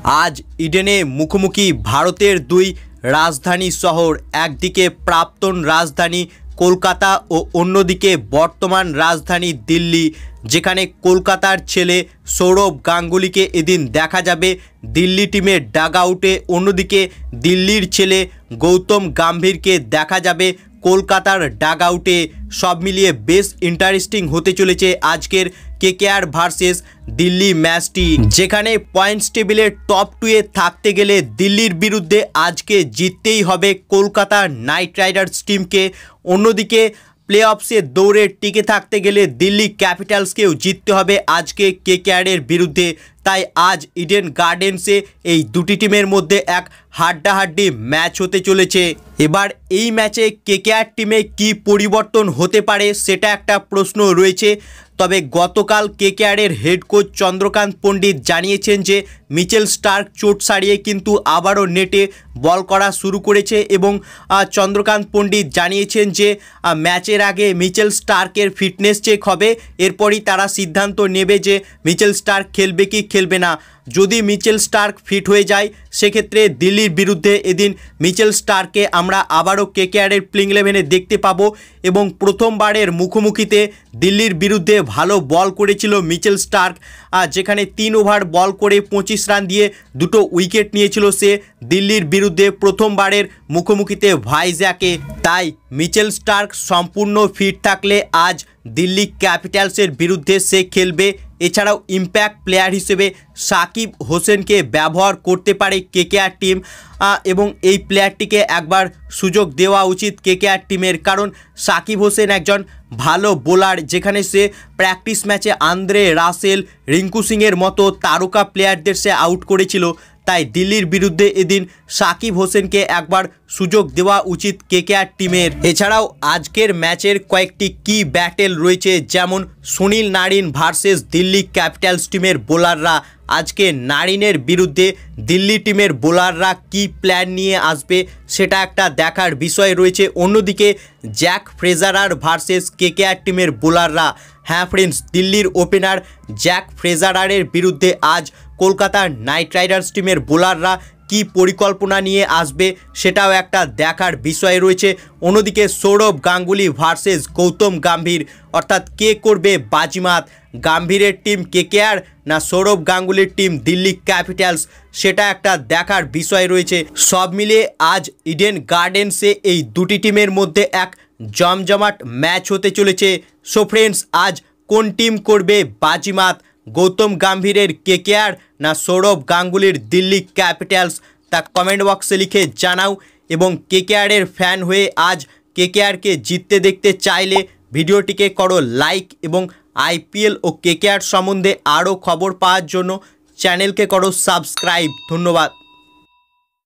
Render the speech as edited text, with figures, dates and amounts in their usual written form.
आज इडेने मुखोमुखी भारतेर दुई राजधानी शहर एकदिके प्राक्तन राजधानी कलकाता और अन्यदिके बर्तमान राजधानी दिल्ली जेखाने कलकातार छेले सौरभ गांगुलीके एदिन देखा जाबे दिल्ली टीमेर डागआउटे अन्यदिके दिल्लीर छेले गौतम गम्भीरके देखा जाबे कलकातार डागआउटे। सब मिलिए बेश इंटारेस्टिंग होते चलेছে आजकेर केकेआर भार्सेस दिल्ली मैचटी जेखाने पॉइंट्स टेबिलेर टप 2 ए थाकते गेले दिल्लीर बिरुद्धे आज के जिततेई होबे कलकाता नाइट राइडार्स टीम के। अन्यदिके प्ले अफसे दौड़े टिके थाकते गेले दिल्ली कैपिटल्सकेও जितते होबे आज के केकेआरेर बिरुद्धे। ताई आज इडेन गार्डेन्से এই দুটি টিমের মধ্যে এক হাড্ডাহাড্ডি ম্যাচ হতে চলেছে। এবার এই ম্যাচে কেকেআর টিমে কি পরিবর্তন হতে পারে সেটা একটা প্রশ্ন রয়েছে। তবে গতকাল কেকেআরের হেড কোচ চন্দ্রকান্ত পণ্ডিত জানিয়েছেন যে মিচেল স্টার্ক চোট সারিয়ে কিন্তু আবারও নেটে বল করা শুরু করেছে এবং চন্দ্রকান্ত পণ্ডিত জানিয়েছেন যে ম্যাচের আগে মিচেল স্টার্কের ফিটনেস চেক হবে, এরপরই তারা সিদ্ধান্ত নেবে যে মিচেল স্টার্ক খেলবে কি খেলবে না। যদি মিচেল স্টার্ক ফিট হয়ে যায় সেক্ষেত্রে দিল্লির বিরুদ্ধে এদিন মিচেল স্টার্ককে আমরা আবারও কেকেআরের প্লেইং 11-এ দেখতে পাবো এবং প্রথমবারের মুখোমুখিতে দিল্লির বিরুদ্ধে ভালো বল করেছিল মিচেল স্টার্ক, যেখানে 3 ওভার বল করে 25 রান দিয়ে দুটো উইকেট নিয়েছিল সে দিল্লির বিরুদ্ধে প্রথমবারের মুখোমুখিতে ভাইজ্যাকে। তাই মিচেল স্টার্ক সম্পূর্ণ ফিট থাকলে আজ দিল্লি ক্যাপিটালসের বিরুদ্ধে সে খেলবে। এছাড়াও ইম্প্যাক্ট প্লেয়ার হিসেবে সাকিব হোসেনকে ব্যবহার করতে পারে কেকেআর টিম এবং এই প্লেয়ারটিকে একবার সুযোগ দেওয়া উচিত কেকেআর টিমের, কারণ সাকিব হোসেন একজন ভালো বোলার, যেখানে সে প্র্যাকটিস ম্যাচে আন্দ্রে রাসেল, রিঙ্কু সিংয়ের মতো তারকা প্লেয়ারদের সে আউট করেছিল। তাই দিল্লির বিরুদ্ধে এদিন সাকিব হোসেনকে একবার সুযোগ দেওয়া উচিত কেকেআর টিমের। এছাড়াও আজকের ম্যাচের কয়েকটি কি ব্যাটেল রয়েছে, যেমন Sunil Narine versus Delhi Capitals টিমের বোলাররা। আজকে নারিনের বিরুদ্ধে দিল্লি টিমের বোলাররা কি প্ল্যান নিয়ে আসবে সেটা একটা দেখার বিষয় রয়েছে। অন্যদিকে জ্যাক ফ্রেজারার ভার্সেস কেকেআর টিমের বোলাররা। হ্যাঁ ফ্রেন্ডস, দিল্লির ওপেনার জ্যাক ফ্রেজারারের বিরুদ্ধে আজ কলকাতা নাইট রাইডার্স টিমের বোলাররা কি পরিকল্পনা নিয়ে আসবে সেটাও একটা দেখার বিষয় রয়েছে। অন্যদিকে সৌরভ গাঙ্গুলি ভার্সেস গৌতম গম্ভীর, অর্থাৎ কে করবে বাজিমাত, গম্ভীরের টিম কেকেআর না সৌরভ গাঙ্গুলির টিম দিল্লি ক্যাপিটালস, সেটা একটা দেখার বিষয় রয়েছে। সব মিলিয়ে আজ ইডেন গার্ডেন্সে এই দুটি টিমের মধ্যে এক জমজমাট ম্যাচ হতে চলেছে। সো ফ্রেন্ডস, আজ কোন টিম করবে বাজিমাত, গৌতম গম্ভীরের কেকেআর না সৌরভ গাঙ্গুলির দিল্লি ক্যাপিটালস, তা কমেন্ট বক্সে লিখে জানাও। এবং কেকেআরের ফ্যান হয়ে আজ কেকেআরকে জিততে দেখতে চাইলে ভিডিওটিকে করো লাইক এবং আইপিএল ও কেকেআর সম্বন্ধে আরও খবর পাওয়ার জন্য চ্যানেলকে করো সাবস্ক্রাইব। ধন্যবাদ।